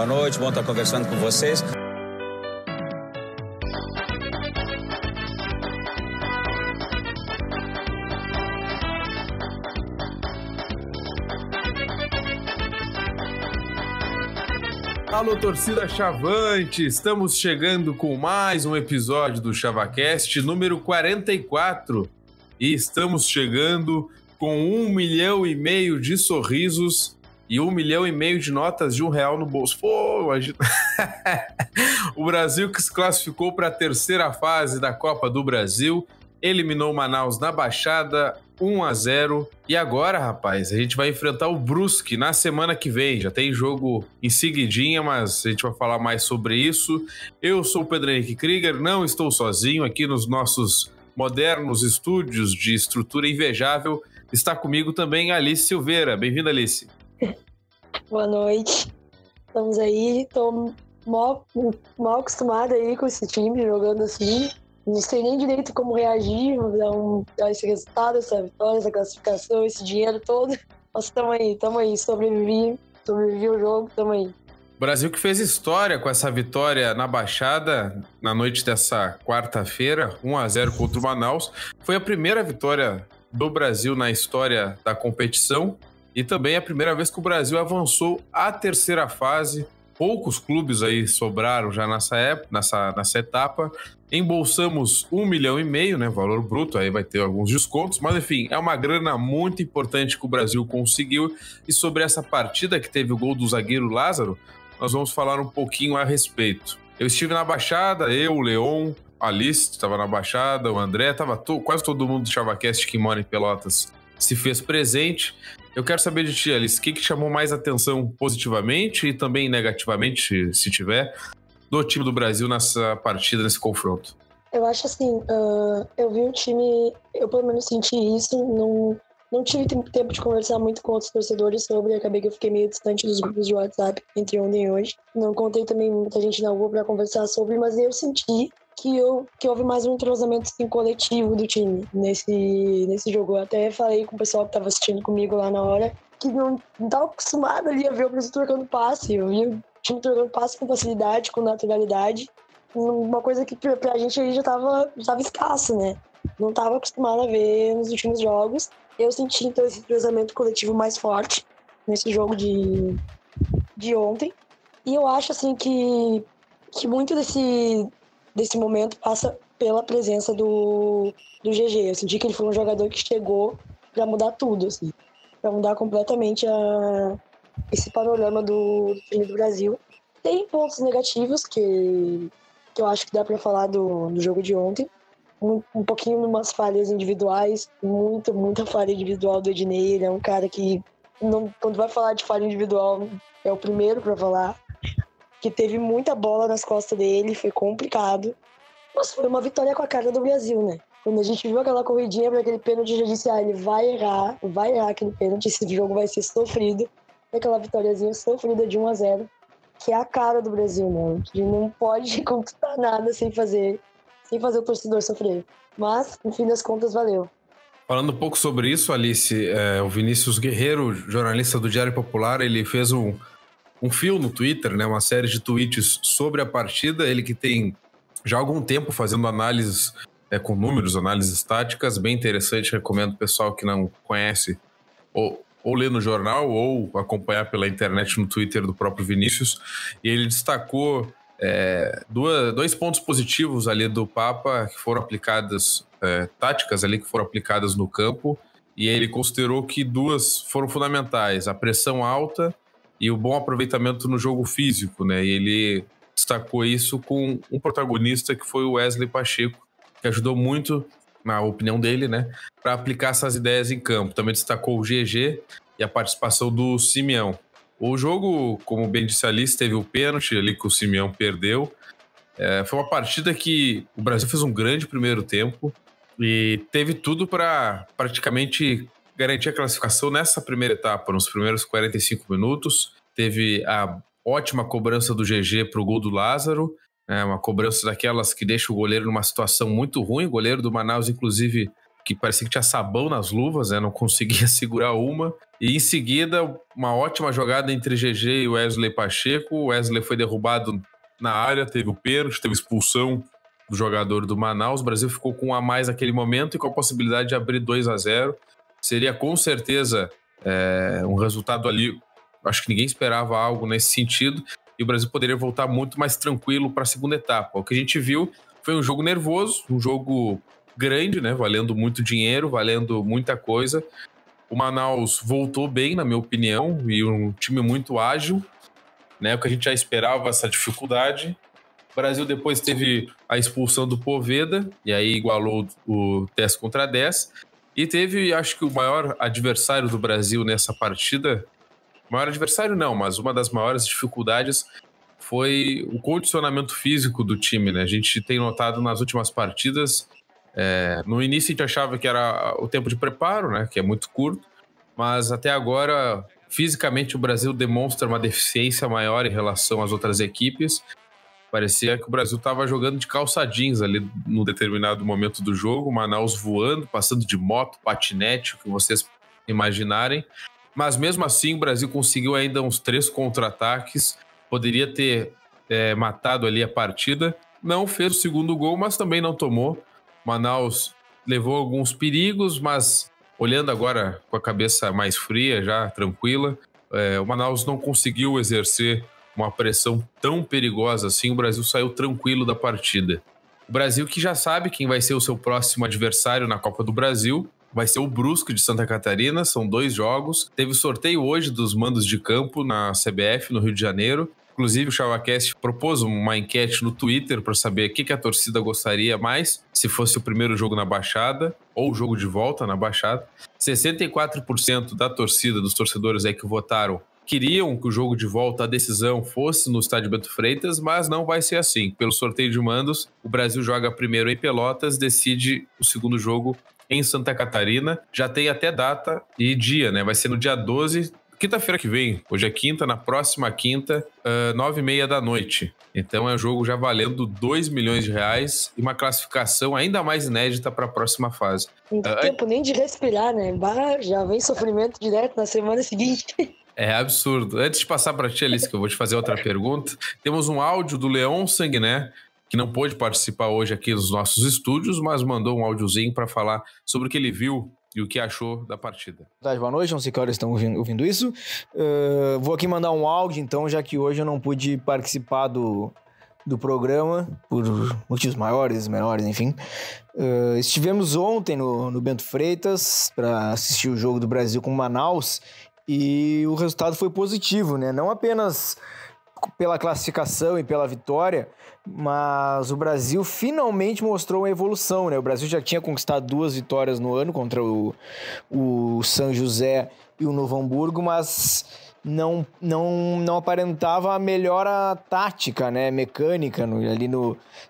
Boa noite, bom estar conversando com vocês. Alô, torcida Chavante! Estamos chegando com mais um episódio do ChavaCast, número 44. E estamos chegando com 1,5 milhão de sorrisos e 1,5 milhão de notas de R$1 no bolso. Pô, imagina! O Brasil, que se classificou para a terceira fase da Copa do Brasil, eliminou Manaus na Baixada, 1-0. E agora, rapaz, a gente vai enfrentar o Brusque na semana que vem. Já tem jogo em seguidinha, mas a gente vai falar mais sobre isso. Eu sou o Pedro Henrique Krieger, não estou sozinho aqui nos nossos modernos estúdios de estrutura invejável. Está comigo também a Alice Silveira. Bem-vinda, Alice. Boa noite. Estamos aí, estou mal acostumada aí com esse time jogando assim. Não sei nem direito como reagir, dar esse resultado, essa vitória, essa classificação, esse dinheiro todo. Mas estamos aí, sobrevivi o jogo, estamos aí. O Brasil que fez história com essa vitória na Baixada na noite dessa quarta-feira, 1-0 contra o Manaus. Foi a primeira vitória do Brasil na história da competição e também a primeira vez que o Brasil avançou à terceira fase. Poucos clubes aí sobraram já nessa etapa. Embolsamos 1,5 milhão, né, valor bruto, aí vai ter alguns descontos, mas enfim, é uma grana muito importante que o Brasil conseguiu. E sobre essa partida que teve o gol do zagueiro Lázaro, nós vamos falar um pouquinho a respeito. Eu estive na Baixada, o Leon, a Alice estava na Baixada, o André, quase todo mundo do ChavaCast que mora em Pelotas se fez presente. Eu quero saber de ti, Alice, o que chamou mais atenção positivamente e também negativamente, se tiver, do time do Brasil nessa partida, nesse confronto? Eu acho assim, eu vi o time, eu pelo menos senti isso, não tive tempo de conversar muito com outros torcedores sobre, acabei que eu fiquei meio distante dos grupos de WhatsApp entre ontem e hoje. Não encontrei também muita gente na rua para conversar sobre, mas eu senti que houve mais um entrosamento assim, coletivo do time nesse jogo. Eu até falei com o pessoal que estava assistindo comigo lá na hora, que não estava acostumado ali a ver o Brasil trocando passe. Eu vi o time trocando passe com facilidade, com naturalidade. Uma coisa que pra gente aí já tava escasso, né? Não estava acostumado a ver nos últimos jogos. Eu senti então esse entrosamento coletivo mais forte nesse jogo de ontem. E eu acho assim que muito desse momento passa pela presença do GG. Eu senti que ele foi um jogador que chegou para mudar tudo, assim, para mudar completamente esse panorama do time do Brasil. Tem pontos negativos que eu acho que dá para falar do jogo de ontem. Um pouquinho de umas falhas individuais, muita falha individual do Ednei. Ele é um cara que, quando vai falar de falha individual, é o primeiro para falar. Que teve muita bola nas costas dele, foi complicado. Mas foi uma vitória com a cara do Brasil, né? Quando a gente viu aquela corridinha para aquele pênalti, já disse, ele vai errar aquele pênalti, esse jogo vai ser sofrido. E aquela vitóriazinha sofrida de 1-0, que é a cara do Brasil, né? Que não pode conquistar nada sem fazer o torcedor sofrer. Mas, no fim das contas, valeu. Falando um pouco sobre isso, Alice, o Vinícius Guerreiro, jornalista do Diário Popular, ele fez um fio no Twitter, né, uma série de tweets sobre a partida. Ele que tem já há algum tempo fazendo análises com números, análises táticas, bem interessante. Recomendo o pessoal que não conhece ou ler no jornal ou acompanhar pela internet no Twitter do próprio Vinícius. E ele destacou dois pontos positivos ali do Papa que foram aplicadas, táticas ali que foram aplicadas no campo, e ele considerou que duas foram fundamentais: a pressão alta e o bom aproveitamento no jogo físico, né? E ele destacou isso com um protagonista que foi o Wesley Pacheco, que ajudou muito, na opinião dele, né, para aplicar essas ideias em campo. Também destacou o GG e a participação do Simeão. O jogo, como bem disse a Alice, teve o pênalti ali que o Simeão perdeu. Foi uma partida que o Brasil fez um grande primeiro tempo e teve tudo para praticamente garantir a classificação nessa primeira etapa, nos primeiros 45 minutos. Teve a ótima cobrança do GG para o gol do Lázaro, uma cobrança daquelas que deixa o goleiro numa situação muito ruim. O goleiro do Manaus, inclusive, que parecia que tinha sabão nas luvas, né? Não conseguia segurar uma. E em seguida, uma ótima jogada entre GG e Wesley Pacheco. O Wesley foi derrubado na área, teve o pênalti, teve expulsão do jogador do Manaus. O Brasil ficou com um a mais naquele momento e com a possibilidade de abrir 2-0. Seria com certeza um resultado ali. Acho que ninguém esperava algo nesse sentido. E o Brasil poderia voltar muito mais tranquilo para a segunda etapa. O que a gente viu foi um jogo nervoso, um jogo grande, né? Valendo muito dinheiro, valendo muita coisa. O Manaus voltou bem, na minha opinião, e um time muito ágil, né? O que a gente já esperava, essa dificuldade. O Brasil depois teve a expulsão do Poveda, e aí igualou o 10 contra 10. E teve, acho que o maior adversário do Brasil nessa partida, maior adversário não, mas uma das maiores dificuldades foi o condicionamento físico do time, né? A gente tem notado nas últimas partidas, no início a gente achava que era o tempo de preparo, né? Que é muito curto, mas até agora, fisicamente, o Brasil demonstra uma deficiência maior em relação às outras equipes. Parecia que o Brasil estava jogando de calça jeans ali no determinado momento do jogo, Manaus voando, passando de moto, patinete, o que vocês imaginarem. Mas mesmo assim o Brasil conseguiu ainda uns 3 contra-ataques, poderia ter matado ali a partida. Não fez o segundo gol, mas também não tomou. Manaus levou alguns perigos, mas olhando agora com a cabeça mais fria, já tranquila, o Manaus não conseguiu exercer uma pressão tão perigosa assim. O Brasil saiu tranquilo da partida. O Brasil que já sabe quem vai ser o seu próximo adversário na Copa do Brasil, vai ser o Brusque de Santa Catarina. São 2 jogos. Teve sorteio hoje dos mandos de campo na CBF, no Rio de Janeiro. Inclusive, o ChavaCast propôs uma enquete no Twitter para saber o que a torcida gostaria mais, se fosse o primeiro jogo na Baixada ou o jogo de volta na Baixada. 64% da torcida, dos torcedores aí que votaram, queriam que o jogo de volta, a decisão, fosse no Estádio Bento Freitas, mas não vai ser assim. Pelo sorteio de mandos, o Brasil joga primeiro em Pelotas, decide o segundo jogo em Santa Catarina. Já tem até data e dia, né? Vai ser no dia 12, quinta-feira que vem. Hoje é quinta, na próxima quinta, 9h30 da noite. Então é um jogo já valendo R$2 milhões e uma classificação ainda mais inédita para a próxima fase. Não tem tempo nem de respirar, né? Já vem sofrimento direto na semana seguinte. É absurdo. Antes de passar para ti, Alice, que eu vou te fazer outra pergunta, temos um áudio do Leon Sanguiné, que não pôde participar hoje aqui nos nossos estúdios, mas mandou um áudiozinho para falar sobre o que ele viu e o que achou da partida. Boa noite, não sei que horas estão ouvindo isso. Vou aqui mandar um áudio, então, já que hoje eu não pude participar do programa, por motivos maiores, menores, enfim. Estivemos ontem no Bento Freitas para assistir o jogo do Brasil com Manaus, e o resultado foi positivo, né? Não apenas pela classificação e pela vitória, mas o Brasil finalmente mostrou uma evolução, né? O Brasil já tinha conquistado 2 vitórias no ano contra o São José e o Novo Hamburgo, mas não aparentava a melhora tática, né? Mecânica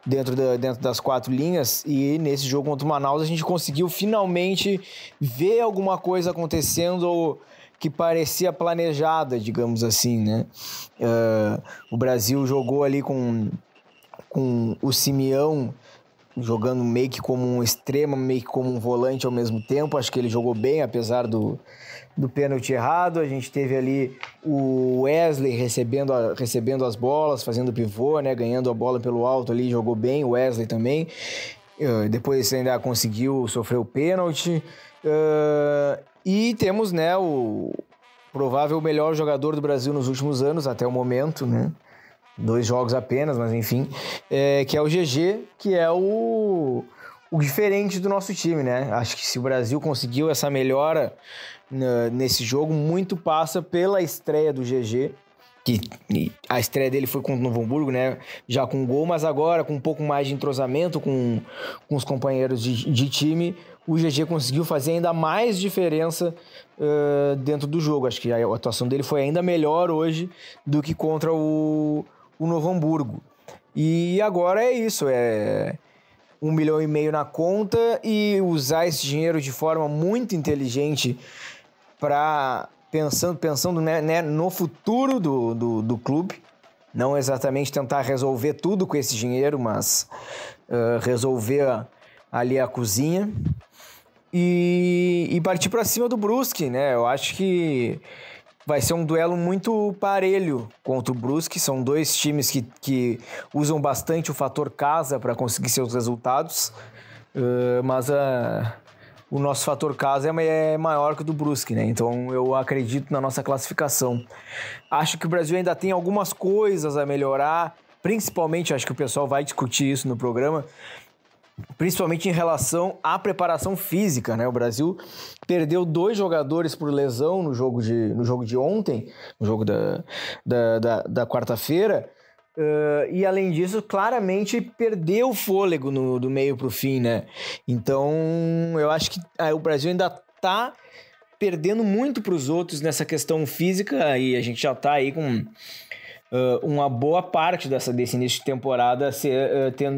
dentro das 4 linhas. E nesse jogo contra o Manaus a gente conseguiu finalmente ver alguma coisa acontecendo que parecia planejada, digamos assim, né? O Brasil jogou ali com o Simeão jogando meio que como um extremo, meio que como um volante ao mesmo tempo. Acho que ele jogou bem, apesar do pênalti errado. A gente teve ali o Wesley recebendo as bolas, fazendo pivô, né? Ganhando a bola pelo alto ali, jogou bem. O Wesley também. Depois ainda conseguiu sofrer o pênalti. E temos, né, o provável melhor jogador do Brasil nos últimos anos, até o momento, né? 2 jogos apenas, mas enfim. Que é o GG, que é o diferente do nosso time, né? Acho que se o Brasil conseguiu essa melhora nesse jogo, muito passa pela estreia do GG, que a estreia dele foi contra o Novo Hamburgo, né? Já com gol, mas agora com um pouco mais de entrosamento com os companheiros de time, o GG conseguiu fazer ainda mais diferença dentro do jogo. Acho que a atuação dele foi ainda melhor hoje do que contra o Novo Hamburgo. E agora é isso, R$1,5 milhão na conta, e usar esse dinheiro de forma muito inteligente para pensando né, no futuro do clube. Não exatamente tentar resolver tudo com esse dinheiro, mas resolver ali a cozinha. e partir para cima do Brusque, né? Eu acho que vai ser um duelo muito parelho contra o Brusque. São dois times que usam bastante o fator casa para conseguir seus resultados, mas o nosso fator casa é maior que o do Brusque, né? Então eu acredito na nossa classificação. Acho que o Brasil ainda tem algumas coisas a melhorar, principalmente, acho que o pessoal vai discutir isso no programa, principalmente em relação à preparação física, né? O Brasil perdeu 2 jogadores por lesão no jogo de ontem, no jogo da quarta-feira, e além disso, claramente perdeu o fôlego do meio para o fim, né? Então, eu acho que o Brasil ainda está perdendo muito para os outros nessa questão física, e a gente já está aí com uma boa parte desse início de temporada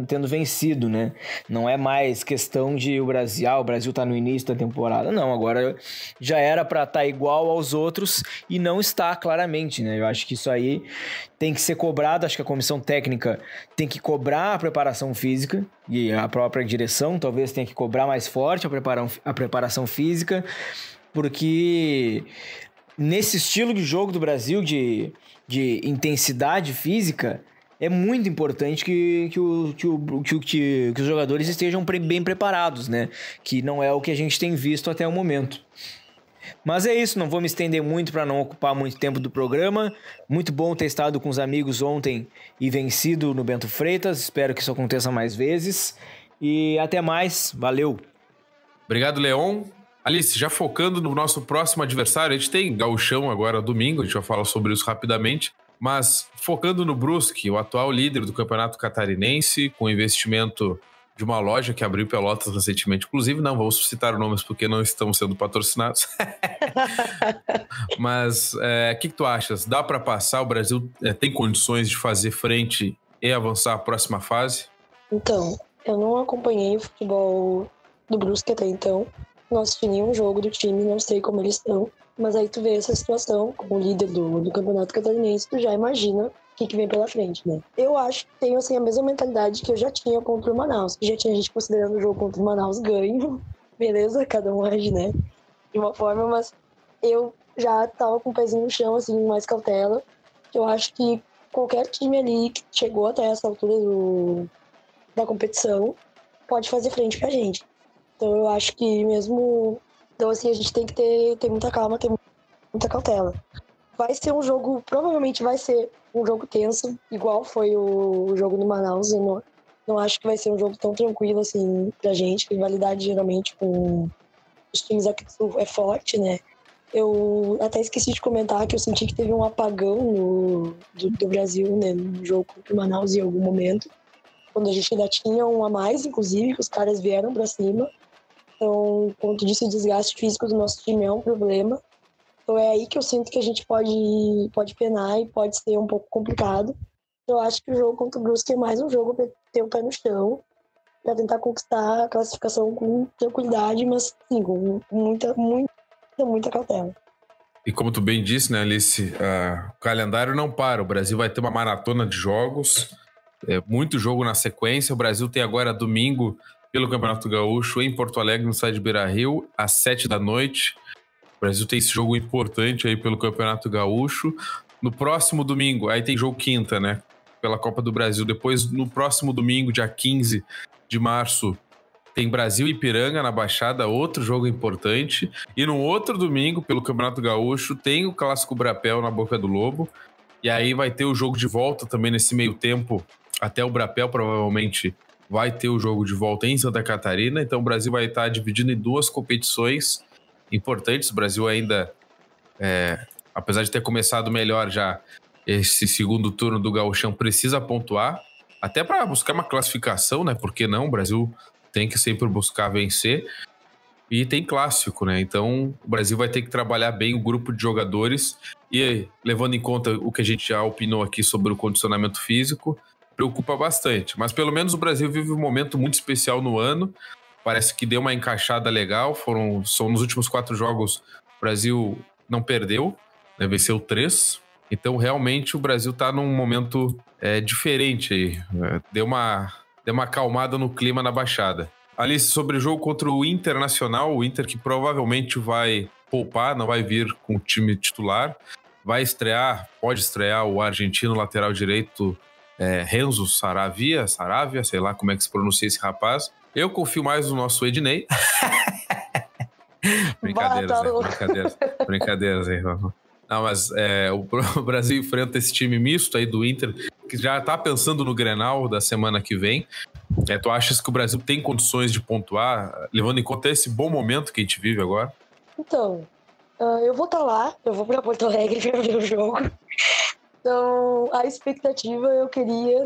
tendo vencido, né? Não é mais questão de o Brasil tá no início da temporada, não, agora já era para estar igual aos outros e não está claramente, né? Eu acho que isso aí tem que ser cobrado, acho que a comissão técnica tem que cobrar a preparação física e a própria direção talvez tenha que cobrar mais forte a preparação física, porque nesse estilo de jogo do Brasil, de intensidade física, é muito importante que os jogadores estejam bem preparados, né? Que não é o que a gente tem visto até o momento. Mas é isso, não vou me estender muito para não ocupar muito tempo do programa. Muito bom ter estado com os amigos ontem e vencido no Bento Freitas. Espero que isso aconteça mais vezes. E até mais, valeu! Obrigado, Leon. Alice, já focando no nosso próximo adversário, a gente tem Gauchão agora domingo, a gente vai falar sobre isso rapidamente, mas focando no Brusque, o atual líder do Campeonato Catarinense, com investimento de uma loja que abriu Pelotas recentemente, inclusive não vamos citar nomes porque não estamos sendo patrocinados. Mas o que tu achas? Dá para passar? O Brasil tem condições de fazer frente e avançar a próxima fase? Então, eu não acompanhei o futebol do Brusque até então. Não assisti nenhum jogo do time, não sei como eles estão. Mas aí tu vê essa situação, como líder do Campeonato Catarinense, tu já imagina o que vem pela frente, né? Eu acho que tenho, assim, a mesma mentalidade que eu já tinha contra o Manaus. Já tinha gente considerando o jogo contra o Manaus ganho. Beleza, cada um age, né? De uma forma, mas eu já tava com o pezinho no chão, assim, mais cautela. Eu acho que qualquer time ali que chegou até essa altura da competição pode fazer frente pra gente. Então eu acho que mesmo... Então assim, a gente tem que ter muita calma, ter muita cautela. Vai ser um jogo... Provavelmente vai ser um jogo tenso, igual foi o jogo no Manaus. Eu não acho que vai ser um jogo tão tranquilo assim pra gente. A rivalidade geralmente com os times aqui do Sul é forte, né? Eu até esqueci de comentar que eu senti que teve um apagão do Brasil, né? No jogo contra o Manaus em algum momento. Quando a gente ainda tinha um a mais, inclusive, que os caras vieram pra cima. Então, quanto disso, o desgaste físico do nosso time é um problema. Então é aí que eu sinto que a gente pode penar e pode ser um pouco complicado. Eu acho que o jogo contra o Brusque é mais um jogo para ter o pé no chão, para tentar conquistar a classificação com tranquilidade, mas sim, com muita cautela. E como tu bem disse, né, Alice, o calendário não para. O Brasil vai ter uma maratona de jogos, muito jogo na sequência. O Brasil tem agora domingo pelo Campeonato Gaúcho em Porto Alegre, no estádio Beira-Rio, às 7h. O Brasil tem esse jogo importante aí pelo Campeonato Gaúcho. No próximo domingo, aí tem jogo quinta, né? Pela Copa do Brasil. Depois, no próximo domingo, dia 15 de março, tem Brasil e Ipiranga na Baixada, outro jogo importante. E no outro domingo, pelo Campeonato Gaúcho, tem o Clássico Brapel na Boca do Lobo. E aí vai ter o jogo de volta também nesse meio tempo. Até o Brapel, provavelmente, vai ter o jogo de volta em Santa Catarina. Então o Brasil vai estar dividido em 2 competições importantes. O Brasil ainda, apesar de ter começado melhor já, esse segundo turno do Gauchão precisa pontuar, até para buscar uma classificação, né? Por que não? O Brasil tem que sempre buscar vencer. E tem clássico, né? Então o Brasil vai ter que trabalhar bem o grupo de jogadores. E levando em conta o que a gente já opinou aqui sobre o condicionamento físico, preocupa bastante. Mas pelo menos o Brasil vive um momento muito especial no ano. Parece que deu uma encaixada legal. São nos últimos 4 jogos, o Brasil não perdeu, né? Venceu 3. Então, realmente, o Brasil está num momento diferente aí. Deu uma acalmada no clima na Baixada. Alice, sobre o jogo contra o Internacional, o Inter que provavelmente vai poupar, não vai vir com o time titular, pode estrear o argentino lateral direito Renzo Saravia, sei lá como é que se pronuncia esse rapaz. Eu confio mais no nosso Ednei. Brincadeiras aí. Não, mas o Brasil enfrenta esse time misto aí do Inter, que já tá pensando no Grenal da semana que vem. Tu achas que o Brasil tem condições de pontuar, levando em conta esse bom momento que a gente vive agora? Então, eu vou estar lá, eu vou para Porto Alegre para ver o jogo. Então, a expectativa eu queria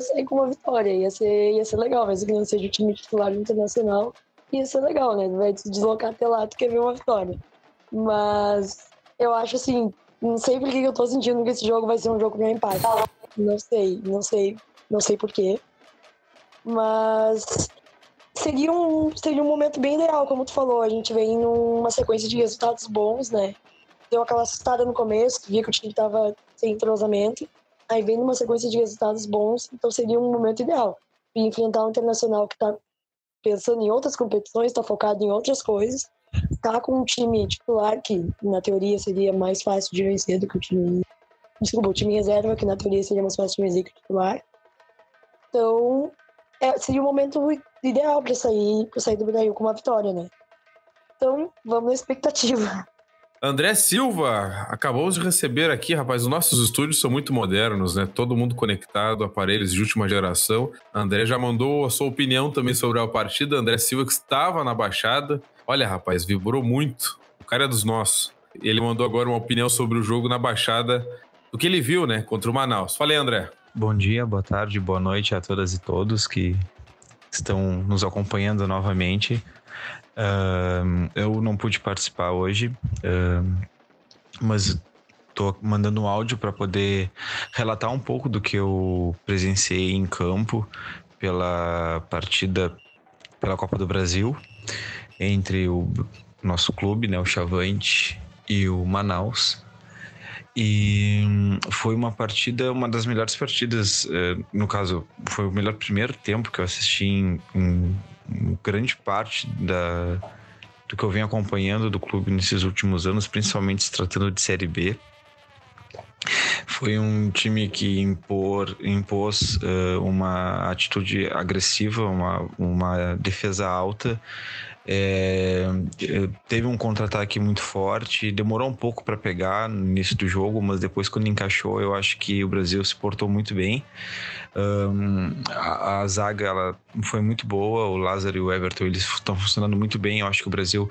sair com uma vitória. Ia ser legal, mesmo que não seja o time titular do Internacional. Ia ser legal, né? Vai se deslocar até lá, tu quer ver uma vitória. Mas eu acho assim, não sei por que eu tô sentindo que esse jogo vai ser um jogo para empate. Não sei por quê. Mas seria um momento bem ideal, como tu falou. A gente vem numa sequência de resultados bons, né? Deu aquela assustada no começo, via que o time tava sem entrosamento. Aí vem numa sequência de resultados bons, então seria um momento ideal. E enfrentar um Internacional que tá pensando em outras competições, tá focado em outras coisas. Tá com um time titular, que na teoria seria mais fácil de vencer do que o time... Desculpa, o time reserva, que na teoria seria mais fácil de vencer que o titular. Então, seria um momento ideal para sair do Brasil com uma vitória, né? Então, vamos na expectativa. André Silva, acabamos de receber aqui, rapaz, os nossos estúdios são muito modernos, né? Todo mundo conectado, aparelhos de última geração. André já mandou a sua opinião também sobre a partida. André Silva, que estava na Baixada. Olha, rapaz, vibrou muito. O cara é dos nossos. Ele mandou agora uma opinião sobre o jogo na Baixada, do que ele viu, né, contra o Manaus. Fala aí, André. Bom dia, boa tarde, boa noite a todas e todos que estão nos acompanhando novamente. Eu não pude participar hoje, mas estou mandando um áudio para poder relatar um pouco do que eu presenciei em campo pela partida pela Copa do Brasil entre o nosso clube, né, o Chavante, e o Manaus. E foi uma das melhores partidas, no caso, foi o melhor primeiro tempo que eu assisti em grande parte do que eu venho acompanhando do clube nesses últimos anos, principalmente se tratando de Série B. Foi um time que impôs uma atitude agressiva, uma defesa alta. Teve um contra-ataque muito forte, demorou um pouco para pegar no início do jogo, mas depois, quando encaixou, eu acho que o Brasil se portou muito bem. A zaga, ela foi muito boa, o Lázaro e o Everton, eles estão funcionando muito bem. Eu acho que o Brasil,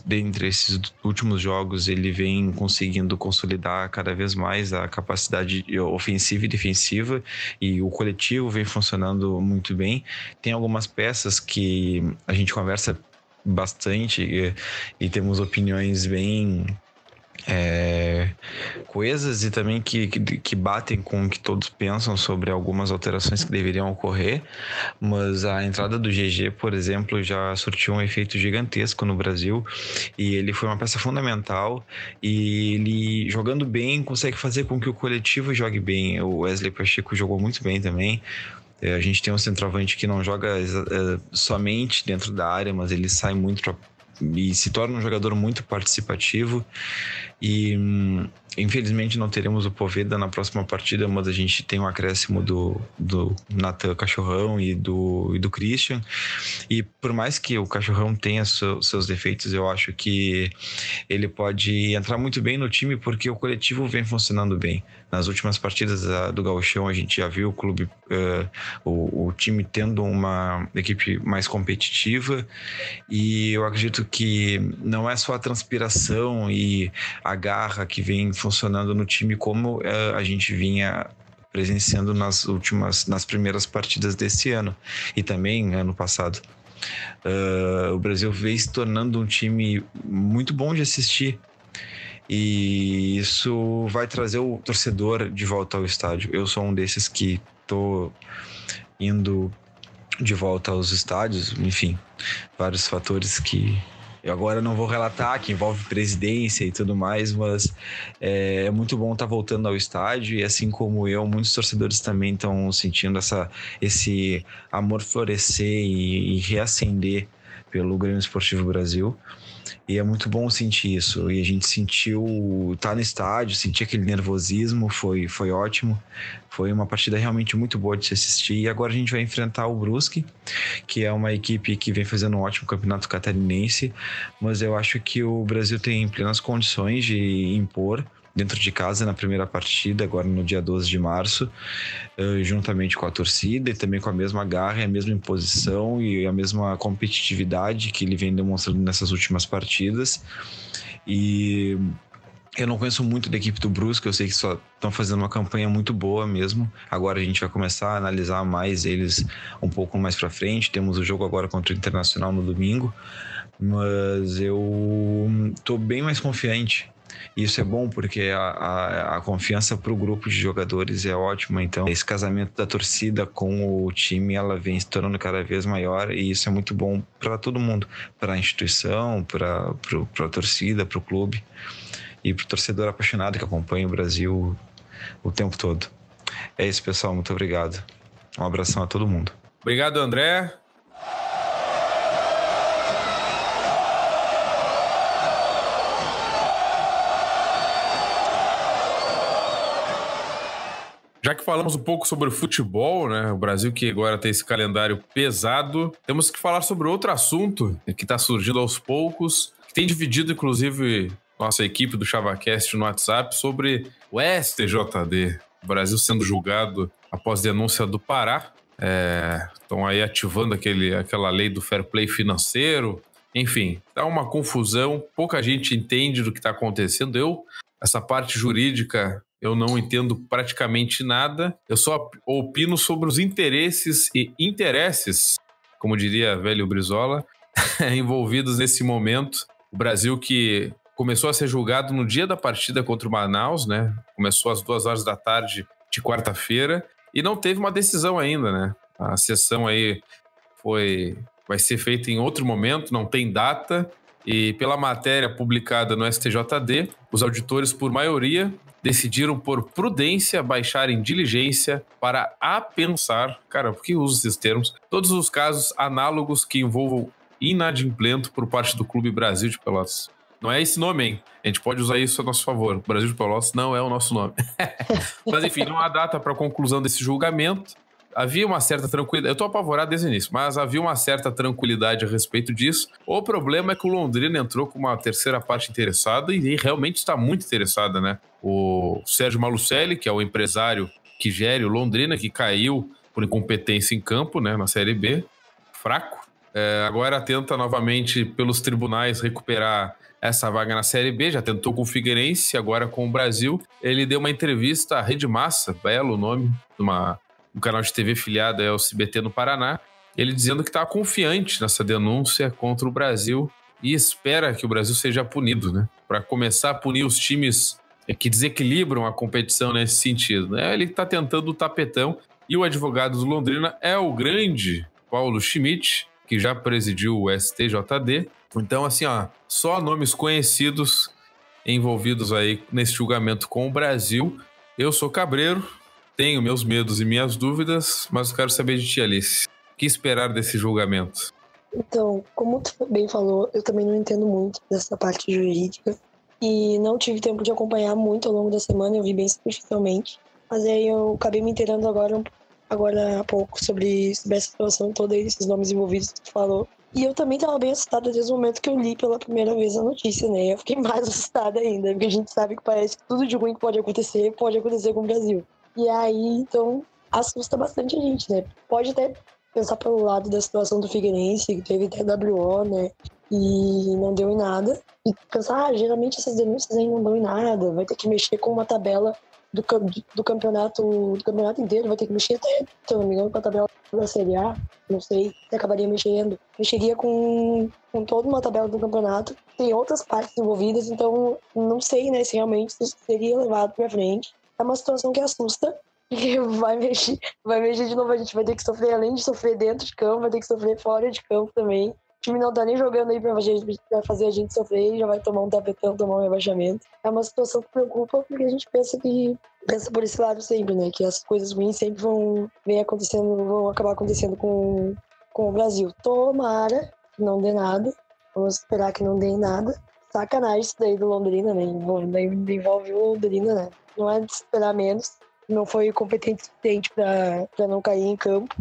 dentre esses últimos jogos, ele vem conseguindo consolidar cada vez mais a capacidade ofensiva e defensiva, e o coletivo vem funcionando muito bem. Tem algumas peças que a gente conversa bastante e temos opiniões bem coesas, e também que batem com o que todos pensam sobre algumas alterações que deveriam ocorrer, mas a entrada do GG, por exemplo, já surtiu um efeito gigantesco no Brasil, e ele foi uma peça fundamental, e ele, jogando bem, consegue fazer com que o coletivo jogue bem. O Wesley Pacheco jogou muito bem também. A gente tem um centroavante que não joga somente dentro da área, mas ele sai muito e se torna um jogador muito participativo. E infelizmente não teremos o Poveda na próxima partida, mas a gente tem um acréscimo do Nathan Cachorrão e do Christian. E por mais que o Cachorrão tenha seus defeitos, eu acho que ele pode entrar muito bem no time, porque o coletivo vem funcionando bem. Nas últimas partidas do Gauchão, a gente já viu o clube, o time tendo uma equipe mais competitiva, e eu acredito que não é só a transpiração e a garra que vem funcionando no time, como a gente vinha presenciando nas primeiras partidas desse ano e também ano passado. O Brasil vem se tornando um time muito bom de assistir, e isso vai trazer o torcedor de volta ao estádio. Eu sou um desses que estou indo de volta aos estádios, enfim, vários fatores que Eu agora não vou relatar que envolve presidência e tudo mais, mas é muito bom estar voltando ao estádio e assim como eu, muitos torcedores também estão sentindo esse amor florescer e reacender pelo Grêmio Esportivo Brasil. E é muito bom sentir isso. E a gente sentiu estar no estádio, sentir aquele nervosismo, foi ótimo. Foi uma partida realmente muito boa de se assistir. E agora a gente vai enfrentar o Brusque, que é uma equipe que vem fazendo um ótimo campeonato catarinense. Mas eu acho que o Brasil tem plenas condições de impor dentro de casa na primeira partida, agora no dia 12 de março, juntamente com a torcida e também com a mesma garra, a mesma imposição e a mesma competitividade que ele vem demonstrando nessas últimas partidas. E eu não conheço muito da equipe do Brusque, eu sei que só estão fazendo uma campanha muito boa mesmo. Agora a gente vai começar a analisar mais eles um pouco mais para frente. Temos o jogo agora contra o Internacional no domingo, mas eu estou bem mais confiante. Isso é bom porque a confiança para o grupo de jogadores é ótima. Então esse casamento da torcida com o time, ela vem se tornando cada vez maior e isso é muito bom para todo mundo, para a instituição, para a torcida, para o clube e para o torcedor apaixonado que acompanha o Brasil o tempo todo. É isso, pessoal, muito obrigado. Um abração a todo mundo. Obrigado, André. Já que falamos um pouco sobre o futebol, né? O Brasil que agora tem esse calendário pesado, temos que falar sobre outro assunto que está surgindo aos poucos, que tem dividido, inclusive, nossa equipe do ChavaCast no WhatsApp sobre o STJD. O Brasil sendo julgado após denúncia do Pará. Estão aí ativando aquela lei do fair play financeiro. Enfim, dá uma confusão, pouca gente entende do que está acontecendo. Essa parte jurídica, eu não entendo praticamente nada. Eu só opino sobre os interesses, como diria velho Brizola, envolvidos nesse momento. O Brasil que começou a ser julgado no dia da partida contra o Manaus, né? Começou às 2 horas da tarde de quarta-feira e não teve uma decisão ainda, né? A sessão aí vai ser feita em outro momento, não tem data. E pela matéria publicada no STJD, os auditores, por maioria, decidiram por prudência baixarem diligência para apensar, cara, por que uso esses termos? Todos os casos análogos que envolvam inadimplento por parte do Clube Brasil de Pelotas. Não é esse nome, hein? A gente pode usar isso a nosso favor. Brasil de Pelotas não é o nosso nome. Mas enfim, não há data para a conclusão desse julgamento. Havia uma certa tranquilidade, eu tô apavorado desde o início, mas havia uma certa tranquilidade a respeito disso. O problema é que o Londrina entrou com uma terceira parte interessada e realmente está muito interessada, né? O Sérgio Malucelli, que é o empresário que gere o Londrina, que caiu por incompetência em campo, né, na Série B, fraco. Agora tenta novamente pelos tribunais recuperar essa vaga na Série B, já tentou com o Figueirense, agora com o Brasil. Ele deu uma entrevista à Rede Massa, belo nome, um canal de TV filiado ao SBT no Paraná, ele dizendo que está confiante nessa denúncia contra o Brasil e espera que o Brasil seja punido, né? Para começar a punir os times que desequilibram a competição nesse sentido, né? Ele está tentando o tapetão e o advogado do Londrina é o grande Paulo Schmidt, que já presidiu o STJD. Então, assim, só nomes conhecidos envolvidos aí nesse julgamento com o Brasil. Eu sou cabreiro, tenho meus medos e minhas dúvidas, mas eu quero saber de ti, Alice. O que esperar desse julgamento? Então, como tu bem falou, eu também não entendo muito dessa parte jurídica e não tive tempo de acompanhar muito ao longo da semana, eu vi bem superficialmente. Mas aí eu acabei me inteirando agora há pouco sobre essa situação toda, esses nomes envolvidos que tu falou. E eu também estava bem assustada desde o momento que eu li pela primeira vez a notícia, né? Eu fiquei mais assustada ainda, porque a gente sabe que parece que tudo de ruim que pode acontecer com o Brasil. E aí, então, assusta bastante a gente, né? Pode até pensar pelo lado da situação do Figueirense, que teve TWO, né? E não deu em nada. E pensar, geralmente essas denúncias aí não dão em nada. Vai ter que mexer com uma tabela do campeonato inteiro. Vai ter que mexer até, se eu não me engano, com a tabela da Série A. Não sei se acabaria mexendo. Mexeria com toda uma tabela do campeonato. Tem outras partes envolvidas, então não sei, né, se realmente isso seria levado pra frente. É uma situação que assusta, porque vai mexer de novo, a gente vai ter que sofrer, além de sofrer dentro de campo, vai ter que sofrer fora de campo também. time não tá nem jogando aí pra fazer a gente sofrer, já vai tomar um tapetão, tomar um rebaixamento. É uma situação que preocupa, porque a gente pensa por esse lado sempre, né? Que as coisas ruins sempre vão acabar acontecendo com o Brasil. Tomara que não dê nada. Vamos esperar que não dê nada. Sacanagem isso daí do Londrina, né? Ainda envolve o Londrina, né? Não é de esperar menos. Não foi competente o suficiente pra não cair em campo.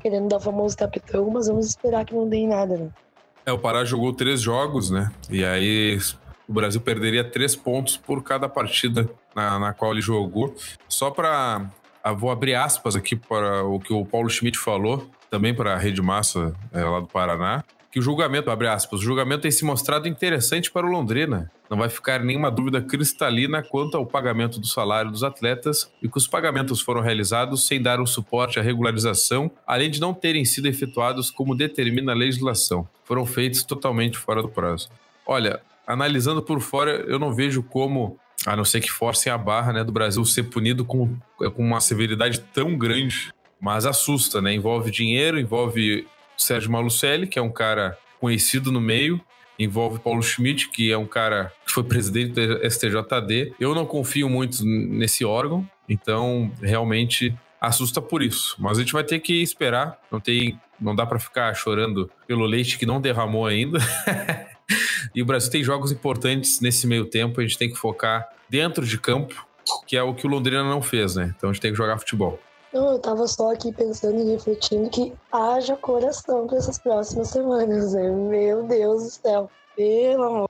Querendo dar o famoso tapetão, mas vamos esperar que não dê em nada, né? O Pará jogou 3 jogos, né? E aí o Brasil perderia 3 pontos por cada partida na qual ele jogou. Só para... vou abrir aspas aqui para o que o Paulo Schmidt falou, também para a Rede Massa lá do Paraná, que o julgamento, abre aspas, o julgamento tem se mostrado interessante para o Londrina. Não vai ficar nenhuma dúvida cristalina quanto ao pagamento do salário dos atletas e que os pagamentos foram realizados sem dar um suporte à regularização, além de não terem sido efetuados como determina a legislação. Foram feitos totalmente fora do prazo. Olha, analisando por fora, eu não vejo como, a não ser que forcem a barra, né, do Brasil ser punido com uma severidade tão grande, mas assusta, né? Envolve dinheiro, envolve Sérgio Malucelli, que é um cara conhecido no meio, envolve Paulo Schmidt, que é um cara que foi presidente do STJD. Eu não confio muito nesse órgão, então realmente assusta por isso. Mas a gente vai ter que esperar, não dá para ficar chorando pelo leite que não derramou ainda. E o Brasil tem jogos importantes nesse meio tempo, a gente tem que focar dentro de campo, que é o que o Londrina não fez, né? Então a gente tem que jogar futebol. Não, eu tava só aqui pensando e refletindo que haja coração para essas próximas semanas, né? Meu Deus do céu, pelo amor.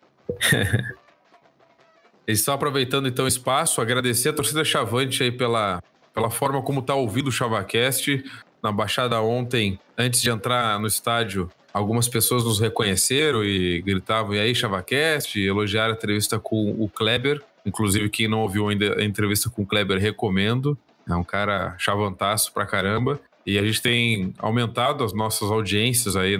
E só aproveitando então o espaço, agradecer a torcida Chavante aí pela forma como tá ouvindo o ChavaCast. Na Baixada ontem, antes de entrar no estádio, algumas pessoas nos reconheceram e gritavam, e aí ChavaCast, e elogiaram a entrevista com o Kleber. Inclusive, quem não ouviu ainda a entrevista com o Kleber, recomendo. É um cara chavantaço pra caramba. E a gente tem aumentado as nossas audiências aí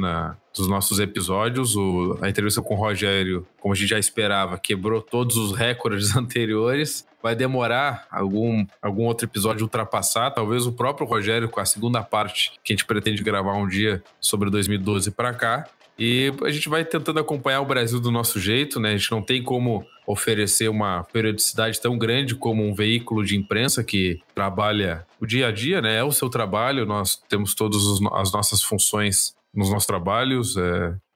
dos nossos episódios. A entrevista com o Rogério, como a gente já esperava, quebrou todos os recordes anteriores. Vai demorar algum outro episódio ultrapassar. Talvez o próprio Rogério com a segunda parte, que a gente pretende gravar um dia sobre 2012 pra cá. E a gente vai tentando acompanhar o Brasil do nosso jeito, né? A gente não tem como oferecer uma periodicidade tão grande como um veículo de imprensa que trabalha o dia a dia, né? É o seu trabalho, nós temos todas as nossas funções nos nossos trabalhos,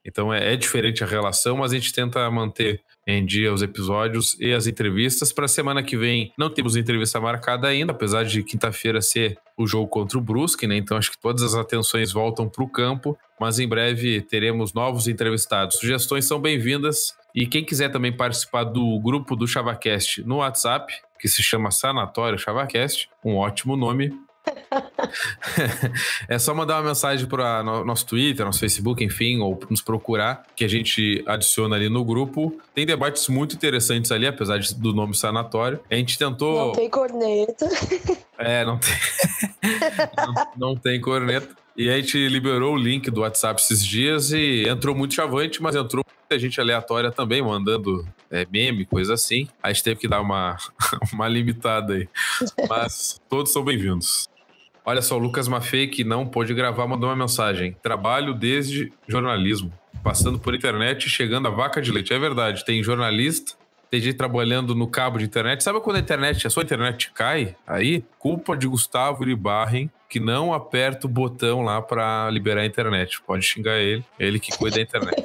então é diferente a relação, mas a gente tenta manter em dia os episódios e as entrevistas. Para a semana que vem não temos entrevista marcada ainda, apesar de quinta-feira ser o jogo contra o Brusque, né? Então acho que todas as atenções voltam para o campo, mas em breve teremos novos entrevistados. Sugestões são bem-vindas e quem quiser também participar do grupo do ChavaCast no WhatsApp, que se chama Sanatório ChavaCast, um ótimo nome. É só mandar uma mensagem para nosso Twitter, nosso Facebook, enfim, ou nos procurar, que a gente adiciona ali no grupo. Tem debates muito interessantes ali, apesar do nome Sanatório. A gente tentou... Não tem corneta. Não tem. não tem corneta. E a gente liberou o link do WhatsApp esses dias e entrou muito chavante, mas entrou muita gente aleatória também, mandando meme, coisa assim. A gente teve que dar uma limitada aí. Mas todos são bem-vindos. Olha só, o Lucas Maffei, que não pôde gravar, mandou uma mensagem. Trabalho desde jornalismo, passando por internet e chegando a vaca de leite. É verdade, tem jornalista, tem gente trabalhando no cabo de internet. Sabe quando a sua internet cai? Aí, culpa de Gustavo Iribarren, que não aperta o botão lá para liberar a internet. Pode xingar ele que cuida da internet.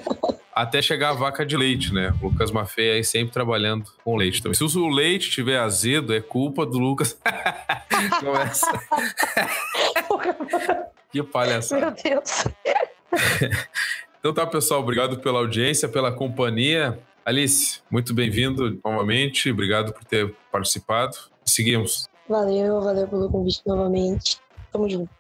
Até chegar a vaca de leite, né? O Lucas Maffei aí sempre trabalhando com leite também. Se o leite estiver azedo, é culpa do Lucas. Começa. Que palhaçada. Meu Deus. Então tá, pessoal. Obrigado pela audiência, pela companhia. Alice, muito bem-vindo novamente. Obrigado por ter participado. Seguimos. Valeu pelo convite novamente. Tamo junto.